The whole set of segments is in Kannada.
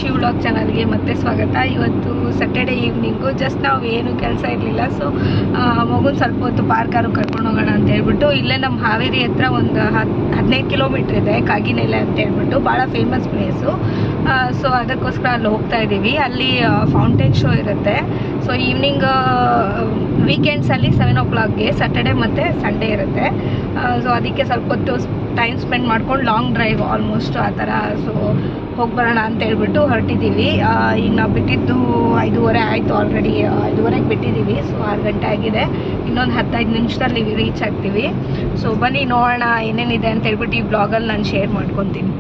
ಶಿವ್ ವ್ಲಾಗ್ ಚಾನಲ್ಗೆ ಮತ್ತೆ ಸ್ವಾಗತ. ಇವತ್ತು ಸ್ಯಾಟರ್ಡೇ ಈವ್ನಿಂಗು, ಜಸ್ಟ್ ನಾವು ಏನು ಕೆಲಸ ಇರಲಿಲ್ಲ, ಸೊ ಮಗುನ ಸ್ವಲ್ಪ ಹೊತ್ತು ಪಾರ್ಕಾರು ಕರ್ಕೊಂಡು ಹೋಗೋಣ ಅಂತ ಹೇಳ್ಬಿಟ್ಟು ಇಲ್ಲೇ ನಮ್ಮ ಹಾವೇರಿ ಹತ್ರ ಒಂದು 15 ಕಿಲೋಮೀಟ್ರ್ ಇದೆ, ಕಾಗಿನೆಲೆ ಅಂತ ಹೇಳ್ಬಿಟ್ಟು ಭಾಳ ಫೇಮಸ್ ಪ್ಲೇಸು. ಸೊ ಅದಕ್ಕೋಸ್ಕರ ಅಲ್ಲಿ ಹೋಗ್ತಾ ಇದ್ದೀವಿ. ಅಲ್ಲಿ ಫೌಂಟೇನ್ ಶೋ ಇರುತ್ತೆ. ಸೊ ಈವ್ನಿಂಗ್ ವೀಕೆಂಡ್ಸಲ್ಲಿ 7 o'clockಗೆ ಸ್ಯಾಟರ್ಡೇ ಮತ್ತು ಸಂಡೇ ಇರುತ್ತೆ. ಸೊ ಅದಕ್ಕೆ ಸ್ವಲ್ಪ ಹೊತ್ತು ಟೈಮ್ ಸ್ಪೆಂಡ್ ಮಾಡ್ಕೊಂಡು ಲಾಂಗ್ ಡ್ರೈವ್ ಆಲ್ಮೋಸ್ಟ್ ಆ ಥರ. ಸೊ ಹೋಗಿ ಬರೋಣ ಅಂತ ಹೇಳ್ಬಿಟ್ಟು ಹೊರಟಿದ್ದೀವಿ. ಈಗ ನಾವು ಬಿಟ್ಟಿದ್ದು 5:30 ಆಯಿತು, ಆಲ್ರೆಡಿ 5:30ಗೆ ಬಿಟ್ಟಿದ್ದೀವಿ. ಸೊ 6 ಗಂಟೆ ಆಗಿದೆ, ಇನ್ನೊಂದು 15 ನಿಮಿಷದಲ್ಲಿ ರೀಚ್ ಆಗ್ತೀವಿ. ಸೊ ಬನ್ನಿ ನೋಡೋಣ ಏನೇನಿದೆ ಅಂತ ಹೇಳ್ಬಿಟ್ಟು ಈ ಬ್ಲಾಗಲ್ಲಿ ನಾನು ಶೇರ್ ಮಾಡ್ಕೊತೀನಿ.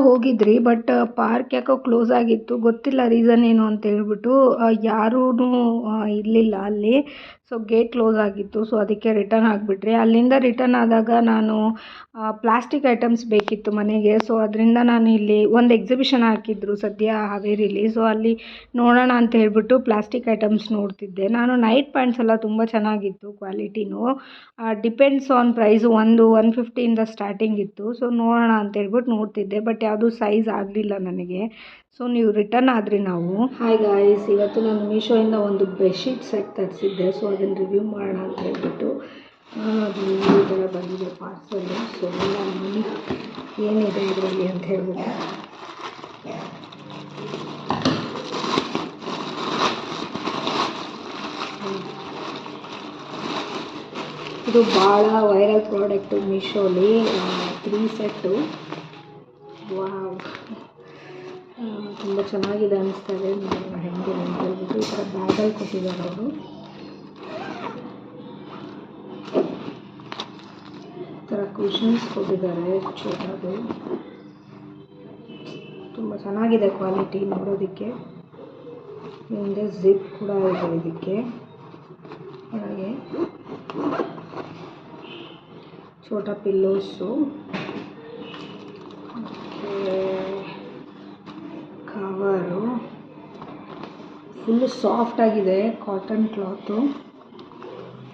ಹೋಗಿದ್ರಿ, ಬಟ್ ಪಾರ್ಕ್ ಯಾಕೋ ಕ್ಲೋಸ್ ಆಗಿತ್ತು, ಗೊತ್ತಿಲ್ಲ ರೀಸನ್ ಏನು ಅಂತ ಹೇಳ್ಬಿಟ್ಟು. ಯಾರೂ ಇರಲಿಲ್ಲ ಅಲ್ಲಿ. ಸೊ ಗೇಟ್ ಕ್ಲೋಸ್ ಆಗಿತ್ತು. ಸೊ ಅದಕ್ಕೆ ರಿಟರ್ನ್ ಆಗಿಬಿಟ್ರಿ. ಅಲ್ಲಿಂದ ರಿಟರ್ನ್ ಆದಾಗ ನಾನು ಪ್ಲಾಸ್ಟಿಕ್ ಐಟಮ್ಸ್ ಬೇಕಿತ್ತು ಮನೆಗೆ. ಸೊ ಅದರಿಂದ ನಾನು ಇಲ್ಲಿ ಒಂದು ಎಕ್ಸಿಬಿಷನ್ ಹಾಕಿದ್ರು ಸದ್ಯ ಹಾವೇರಿಲಿ. ಸೊ ಅಲ್ಲಿ ನೋಡೋಣ ಅಂತ ಹೇಳ್ಬಿಟ್ಟು ಪ್ಲಾಸ್ಟಿಕ್ ಐಟಮ್ಸ್ ನೋಡ್ತಿದ್ದೆ. ನಾನು ನೈಟ್ ಪ್ಯಾಂಟ್ಸ್ ಎಲ್ಲ ತುಂಬ ಚೆನ್ನಾಗಿತ್ತು ಕ್ವಾಲಿಟಿನೂ. Depends on price. 150ಇಂದ ಸ್ಟಾರ್ಟಿಂಗ್ ಇತ್ತು. ಸೊ ನೋಡೋಣ ಅಂತ ಹೇಳ್ಬಿಟ್ಟು ನೋಡ್ತಿದ್ದೆ, ಬಟ್ ಯಾವುದೂ ಸೈಜ್ ಆಗಲಿಲ್ಲ ನನಗೆ. ಸೊ ನೀವು ರಿಟರ್ನ್ ಆದರೆ ನಾವು. ಹಾಯ್ ಗಾಯ್ಸ್, ಇವತ್ತು ನಾನು ಮೀಶೋಯಿಂದ ಒಂದು ಬೆಡ್ಶೀಟ್ ಸೆಟ್ ತರಿಸಿದ್ದೆ. ಸೊ ಅದನ್ನು ರಿವ್ಯೂ ಮಾಡೋಣ ಅಂತ ಹೇಳ್ಬಿಟ್ಟು ಅದು ಈ ಥರ ಬಂದಿದೆ ಪಾರ್ಸಲ್ಲು. ಸೊ ನಾನು ಏನಿದೆ ಇದರಲ್ಲಿ ಅಂತ ಹೇಳ್ಬಿಟ್ಟು ಇದು ಭಾಳ ವೈರಲ್ ಪ್ರಾಡಕ್ಟು ಮೀಶೋಲಿ. 3 ಸೆಟ್ಟು. ವಾವ್, ತುಂಬ ಚೆನ್ನಾಗಿದೆ ಅನಿಸ್ತದೆ. ಹೆಂಗೆ ಅಂತ ಹೇಳ್ಬಿಟ್ಟು ಈ ಥರ ಬ್ಯಾಗಲ್ಲಿ ಕೊಟ್ಟಿದ್ದಾರೆ ಅವರು. ಈ ಥರ ಕುಷನ್ಸ್ ಕೊಟ್ಟಿದ್ದಾರೆ ಚೋಟದು. ತುಂಬ ಚೆನ್ನಾಗಿದೆ ಕ್ವಾಲಿಟಿ ನೋಡೋದಕ್ಕೆ. ಹಿಂದೆ ಜಿಪ್ ಕೂಡ ಇದೆ ಇದಕ್ಕೆ. ಹಾಗೆ ಚೋಟ ಪಿಲ್ಲೋಸು, ಕವರು ಫುಲ್ಲು ಸಾಫ್ಟ್ ಆಗಿದೆ, ಕಾಟನ್ ಕ್ಲಾತು.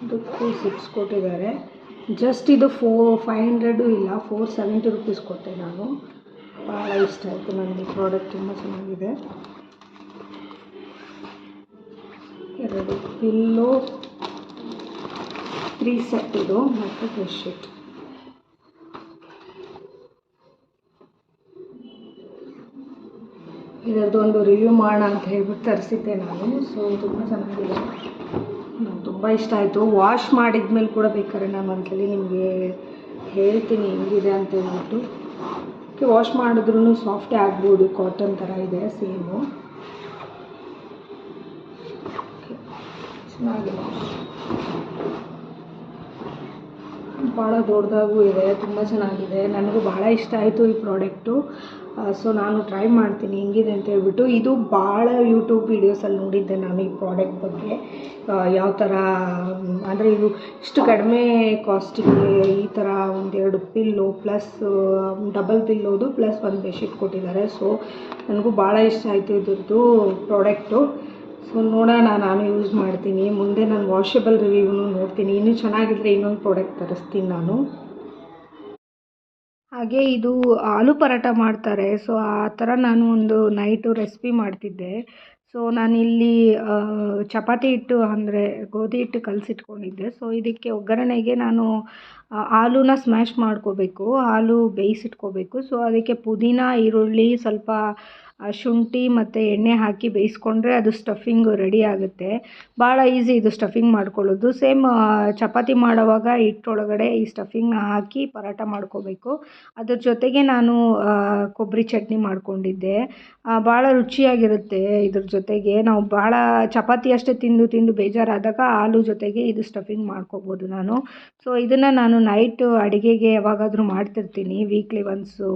ಇದಕ್ಕೂ 6 ಕೊಟ್ಟಿದ್ದಾರೆ. ಜಸ್ಟ್ ಇದು 500 ಇಲ್ಲ, 470 ರೂಪೀಸ್ ಕೊಟ್ಟೆ ನಾನು. ಭಾಳ ಇಷ್ಟ ಆಯಿತು ನನಗೆ ಪ್ರಾಡಕ್ಟ್, ತುಂಬ ಚೆನ್ನಾಗಿದೆ. 2 ಪಿಲ್ಲೋ, 3 ಸೆಟ್ ಇದು, ಮತ್ತು ಬೆಡ್ಶೀಟ್. ಇದರದ್ದೊಂದು ರಿವ್ಯೂ ಮಾಡೋಣ ಅಂತ ಹೇಳ್ಬಿಟ್ಟು ತರಿಸಿದ್ದೆ ನಾನು. ಸೊ ತುಂಬ ಚೆನ್ನಾಗಿದೆ, ನಂಗೆ ತುಂಬ ಇಷ್ಟ ಆಯಿತು. ವಾಶ್ ಮಾಡಿದ್ಮೇಲೆ ಕೂಡ ಬೇಕಾದ್ರೆ ನಾನು ಒಂದ್ಸಲಿ ನಿಮಗೆ ಹೇಳ್ತೀನಿ ಹೆಂಗಿದೆ ಅಂತ ಹೇಳ್ಬಿಟ್ಟು. ವಾಶ್ ಮಾಡಿದ್ರೂ ಸಾಫ್ಟೇ ಆಗ್ಬೋದು, ಕಾಟನ್ ಥರ ಇದೆ ಸೇಮು. ಚೆನ್ನಾಗಿದೆ, ಭಾಳ ದೊಡ್ಡದಾಗೂ ಇದೆ, ತುಂಬ ಚೆನ್ನಾಗಿದೆ. ನನಗೂ ಭಾಳ ಇಷ್ಟ ಆಯಿತು ಈ ಪ್ರಾಡಕ್ಟು. ಸೊ ನಾನು ಟ್ರೈ ಮಾಡ್ತೀನಿ ಹೆಂಗಿದೆ ಅಂತ ಹೇಳ್ಬಿಟ್ಟು. ಇದು ಭಾಳ ಯೂಟ್ಯೂಬ್ ವೀಡಿಯೋಸಲ್ಲಿ ನೋಡಿದ್ದೆ ನಾನು ಈ ಪ್ರಾಡಕ್ಟ್ ಬಗ್ಗೆ. ಯಾವ ಥರ ಅಂದರೆ ಇದು ಇಷ್ಟು ಕಡಿಮೆ ಕಾಸ್ಟಿಗೆ ಈ ಥರ 1-2 ಪಿಲ್ಲೋ ಪ್ಲಸ್ ಡಬಲ್ ಪಿಲ್ಲೋದು ಪ್ಲಸ್ 1 ಬೆಡ್ಶೀಟ್ ಕೊಟ್ಟಿದ್ದಾರೆ. ಸೊ ನನಗೂ ಭಾಳ ಇಷ್ಟ ಆಯಿತು ಇದ್ರದ್ದು ಪ್ರಾಡಕ್ಟು. ಸೊ ನೋಡೋಣ, ನಾನು ಯೂಸ್ ಮಾಡ್ತೀನಿ. ಮುಂದೆ ನಾನು ವಾಷಬಲ್ ರಿವ್ಯೂನು ನೋಡ್ತೀನಿ. ಇನ್ನೂ ಚೆನ್ನಾಗಿದ್ದರೆ ಇನ್ನೊಂದು ಪ್ರಾಡಕ್ಟ್ ತರಿಸ್ತೀನಿ ನಾನು. ಹಾಗೆ ಇದು ಆಲೂ ಪರೋಟ ಮಾಡ್ತಾರೆ. ಸೊ ಆ ಥರ ನಾನು ಒಂದು ನೈಟು ರೆಸಿಪಿ ಮಾಡ್ತಿದ್ದೆ. ಸೊ ನಾನಿಲ್ಲಿ ಚಪಾತಿ ಹಿಟ್ಟು ಅಂದರೆ ಗೋಧಿ ಹಿಟ್ಟು ಕಲಸಿಟ್ಕೊಂಡಿದ್ದೆ. ಸೊ ಇದಕ್ಕೆ ಒಗ್ಗರಣೆಗೆ ನಾನು ಆಲೂನ ಸ್ಮ್ಯಾಶ್ ಮಾಡ್ಕೋಬೇಕು, ಆಲೂ ಬೇಯಿಸಿಟ್ಕೋಬೇಕು. ಸೊ ಅದಕ್ಕೆ ಪುದೀನ, ಈರುಳ್ಳಿ, ಸ್ವಲ್ಪ ಶುಂಠಿ ಮತ್ತು ಎಣ್ಣೆ ಹಾಕಿ ಬೇಯಿಸ್ಕೊಂಡ್ರೆ ಅದು ಸ್ಟಫಿಂಗು ರೆಡಿ ಆಗುತ್ತೆ. ಭಾಳ ಈಸಿ ಇದು ಸ್ಟಫಿಂಗ್ ಮಾಡ್ಕೊಳ್ಳೋದು. ಸೇಮ್ ಚಪಾತಿ ಮಾಡೋವಾಗ ಹಿಟ್ಟೊಳಗಡೆ ಈ ಸ್ಟಫಿಂಗ್ನ ಹಾಕಿ ಪರೋಟ ಮಾಡ್ಕೋಬೇಕು. ಅದ್ರ ಜೊತೆಗೆ ನಾನು ಕೊಬ್ಬರಿ ಚಟ್ನಿ ಮಾಡ್ಕೊಂಡಿದ್ದೆ. ಭಾಳ ರುಚಿಯಾಗಿರುತ್ತೆ. ಇದ್ರ ಜೊತೆಗೆ ನಾವು ಭಾಳ ಚಪಾತಿ ಅಷ್ಟೇ ತಿಂದು ತಿಂದು ಬೇಜಾರಾದಾಗ ಆಲೂ ಜೊತೆಗೆ ಇದು ಸ್ಟಫಿಂಗ್ ಮಾಡ್ಕೋಬೋದು ನಾನು. ಸೊ ಇದನ್ನು ನಾನು ನೈಟು ಅಡುಗೆಗೆ ಯಾವಾಗಾದರೂ ಮಾಡ್ತಿರ್ತೀನಿ, ವೀಕ್ಲಿ ಒನ್ಸು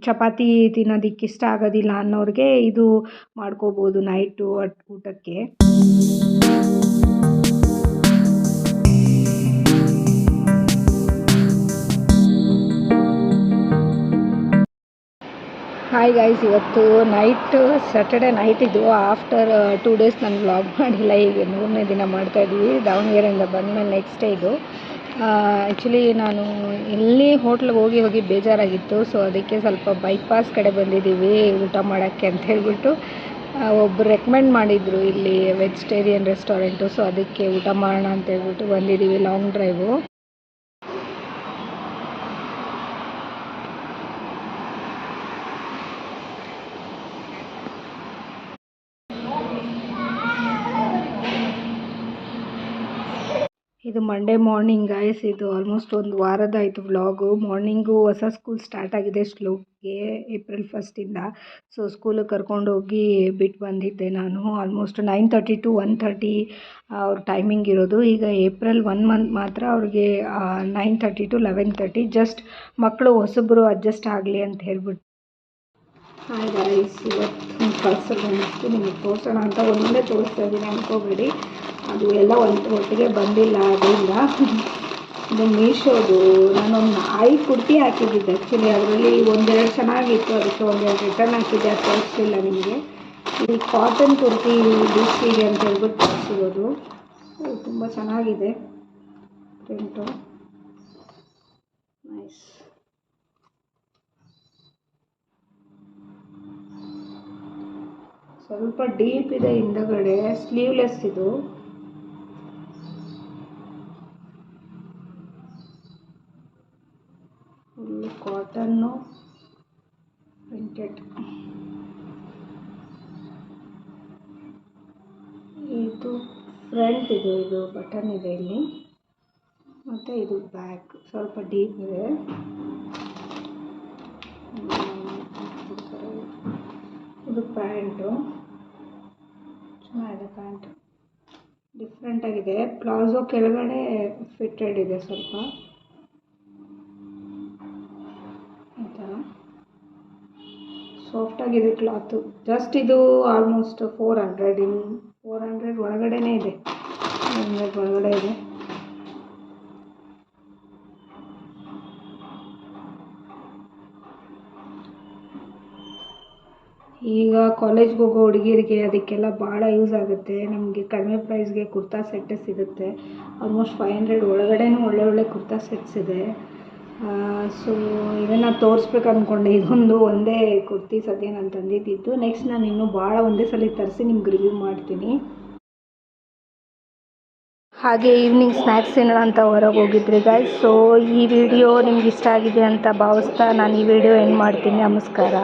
ಚಪಾತಿ ತಿನ್ನೋದಕ್ಕೆ ಇಷ್ಟ ಆಗೋದಿಲ್ಲ ಅನ್ನೋರಿಗೆ ಇದು ಮಾಡ್ಕೋಬೋದು ನೈಟು ಊಟಕ್ಕೆ. ಹಾಯ್ ಗೈಸ್, ಇವತ್ತು ಸ್ಯಾಟರ್ಡೆ ನೈಟ್ ಇದು. ಆಫ್ಟರ್ 2 ಡೇಸ್ ನಾನು ವ್ಲಾಗ್ ಮಾಡಿಲ್ಲ. ಈಗ 3ನೇ ದಿನ ಮಾಡ್ತಾಯಿದ್ವಿ. ದಾವಣಗೆರೆಯಿಂದ ಬಂದಮೇಲೆ ನೆಕ್ಸ್ಟ್ ಡೇ ಇದು. ಆ್ಯಕ್ಚುಲಿ ನಾನು ಇಲ್ಲಿ ಹೋಟ್ಲಿಗೆ ಹೋಗಿ ಬೇಜಾರಾಗಿತ್ತು. ಸೊ ಅದಕ್ಕೆ ಸ್ವಲ್ಪ ಬೈಪಾಸ್ ಕಡೆ ಬಂದಿದ್ದೀವಿ ಊಟ ಮಾಡೋಕ್ಕೆ ಅಂತ ಹೇಳ್ಬಿಟ್ಟು. ಒಬ್ಬರು ರೆಕಮೆಂಡ್ ಮಾಡಿದರು ಇಲ್ಲಿ ವೆಜಿಟೇರಿಯನ್ ರೆಸ್ಟೋರೆಂಟು. ಸೊ ಅದಕ್ಕೆ ಊಟ ಮಾಡೋಣ ಅಂತ ಹೇಳ್ಬಿಟ್ಟು ಬಂದಿದ್ದೀವಿ. Long drive. ಇದು ಮಂಡೇ ಮಾರ್ನಿಂಗ್ ಗೈಸ್. ಇದು ಆಲ್ಮೋಸ್ಟ್ ಒಂದು ವಾರದಾಯಿತು ವ್ಲಾಗು. ಮಾರ್ನಿಂಗು ಹೊಸ ಸ್ಕೂಲ್ ಸ್ಟಾರ್ಟ್ ಆಗಿದೆ ಶ್ಲೋಕ್ಗೆ ಏಪ್ರಿಲ್ 1 ಸೊ ಸ್ಕೂಲಿಗೆ ಕರ್ಕೊಂಡೋಗಿ ಬಿಟ್ಟು ಬಂದಿದ್ದೆ ನಾನು. ಆಲ್ಮೋಸ್ಟ್ 9:30 to 1:30 ಅವ್ರ ಟೈಮಿಂಗ್ ಇರೋದು. ಈಗ ಏಪ್ರಿಲ್ 1 ಮಂತ್ ಮಾತ್ರ ಅವ್ರಿಗೆ 9:30 to 11:30. ಜಸ್ಟ್ ಮಕ್ಕಳು ಹೊಸಬ್ರು ಅಡ್ಜಸ್ಟ್ ಆಗಲಿ ಅಂತ ಹೇಳ್ಬಿಟ್ಟು. ಹಾಯ್ ಗೈಸ್, ಇವತ್ತು ಕಳ್ಸಲ್ಲಿ ಬಂದಿತ್ತು ನಿಮಗೆ ತೋರಿಸೋಣ ಅಂತ ಒಂದೊಂದೇ ತೋರಿಸ್ತಾ ಇದ್ದೀನಿ, ಅನ್ಕೋಬೇಡಿ. ಅದು ಎಲ್ಲ ಒಟ್ಟಿಗೆ ಬಂದಿಲ್ಲ. ಅದರಿಂದ ಇದು ಮೀಶೋದು. ನಾನೊಂದು ನಾಯಿ ಕುರ್ತಿ ಹಾಕಿದ್ದಿದ್ದೆ ಆ್ಯಕ್ಚುಲಿ. ಅದರಲ್ಲಿ ಒಂದೆರಡು ಚೆನ್ನಾಗಿತ್ತು, ಅದಕ್ಕೆ ಒಂದೆರಡು ರಿಟರ್ನ್ ಹಾಕಿದ್ದೆ. ಅದು ತೋರಿಸಿಲ್ಲ ನಿಮಗೆ. ಇಲ್ಲಿ ಕಾಟನ್ ಕುರ್ತಿ ಇದೆ ಅಂತ ಹೇಳ್ಬಿಟ್ಟು ತೋರಿಸಿರೋದು. ತುಂಬ ಚೆನ್ನಾಗಿದೆ ಪ್ರಿಂಟು, ನೈಸ್. ಸ್ವಲ್ಪ ಡೀಪ್ ಇದೆ ಹಿಂದಗಡೆ, ಸ್ಲೀವ್ಲೆಸ್ ಇದು. Full cotton, printed. ಇದು ಫ್ರಂಟ್, ಇದು ಬಟನ್ ಇದೆ ಇಲ್ಲಿ, ಮತ್ತು ಇದು ಬ್ಯಾಕ್ ಸ್ವಲ್ಪ ಡೀಪ್ ಇದೆ. ಇದು ಪ್ಯಾಂಟು ಚೆನ್ನಾಗಿದೆ. ಪ್ಯಾಂಟು ಡಿಫ್ರೆಂಟಾಗಿದೆ. ಪ್ಲಾಜೋ ಕೆಳಗಡೆ ಫಿಟ್ಟೆಡ್ ಇದೆ ಸ್ವಲ್ಪ ಈ ಥರ. ಸಾಫ್ಟಾಗಿದೆ ಕ್ಲಾತು. ಜಸ್ಟ್ ಇದು ಆಲ್ಮೋಸ್ಟ್ 400 ಒಳಗಡೆನೇ ಇದೆ. 400 ಒಳಗಡೆ ಇದೆ. ಈಗ ಕಾಲೇಜ್ಗೆ ಹೋಗೋ ಹುಡುಗಿಯರಿಗೆ ಅದಕ್ಕೆಲ್ಲ ಭಾಳ ಯೂಸ್ ಆಗುತ್ತೆ. ನಮಗೆ ಕಡಿಮೆ ಪ್ರೈಸ್ಗೆ ಕುರ್ತಾ ಸೆಟ್ಟೇ ಸಿಗುತ್ತೆ. ಆಲ್ಮೋಸ್ಟ್ 500 ಒಳಗಡೆನೂ ಒಳ್ಳೆ ಕುರ್ತಾ ಸೆಟ್ಸ್ ಇದೆ. ಸೊ ಇದನ್ನು ತೋರಿಸ್ಬೇಕು ಅಂದ್ಕೊಂಡೆ. ಒಂದೇ ಕುರ್ತಿ ಸದ್ಯ ನಾನು ತಂದಿದ್ದು. ನೆಕ್ಸ್ಟ್ ನಾನು ಇನ್ನೂ ಭಾಳ ಒಂದೇ ಸಲ ತರಿಸಿ ನಿಮ್ಗೆ ರಿವ್ಯೂ ಮಾಡ್ತೀನಿ. ಹಾಗೆ ಈವ್ನಿಂಗ್ ಸ್ನ್ಯಾಕ್ಸ್ ತಿನ್ನೋಣ ಅಂತ ಹೊರಗೆ ಹೋಗಿದ್ರಿ ಗೈಸ್. ಸೊ ಈ ವಿಡಿಯೋ ನಿಮ್ಗೆ ಇಷ್ಟ ಆಗಿದೆ ಅಂತ ಭಾವಿಸ್ತಾ ನಾನು ಈ ವಿಡಿಯೋ ಎಂಡ್ ಮಾಡ್ತೀನಿ. ನಮಸ್ಕಾರ.